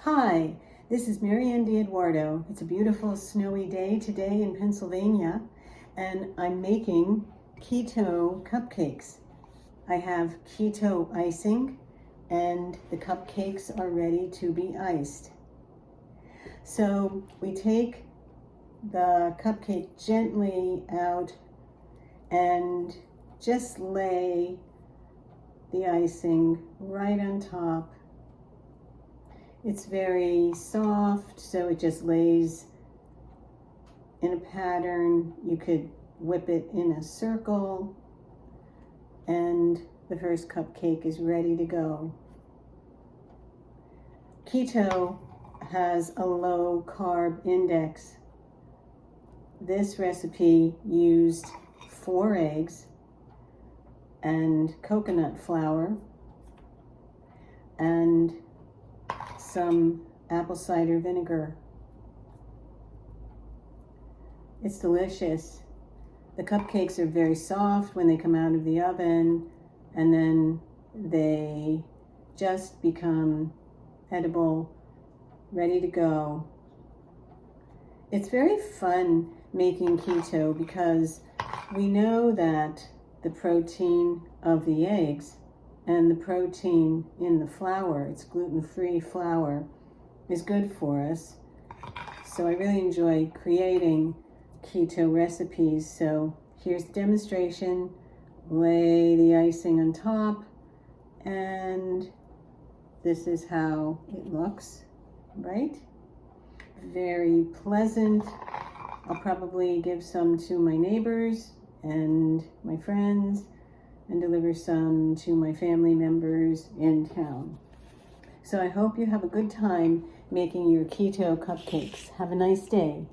Hi, this is Maryann Eduardo. It's a beautiful snowy day today in Pennsylvania, and I'm making keto cupcakes. I have keto icing, and the cupcakes are ready to be iced. So we take the cupcake gently out and just lay the icing right on top. It's very soft, so it just lays in a pattern. You could whip it in a circle, and the first cupcake is ready to go. Keto has a low carb index. This recipe used 4 eggs and coconut flour and some apple cider vinegar. It's delicious. The cupcakes are very soft when they come out of the oven, and then they just become edible, ready to go. It's very fun making keto because we know that the protein of the eggs and the protein in the flour, it's gluten-free flour, is good for us. So I really enjoy creating keto recipes. So here's the demonstration. Lay the icing on top, and this is how it looks, right? Very pleasant. I'll probably give some to my neighbors and my friends, and deliver some to my family members in town. So I hope you have a good time making your keto cupcakes. Have a nice day.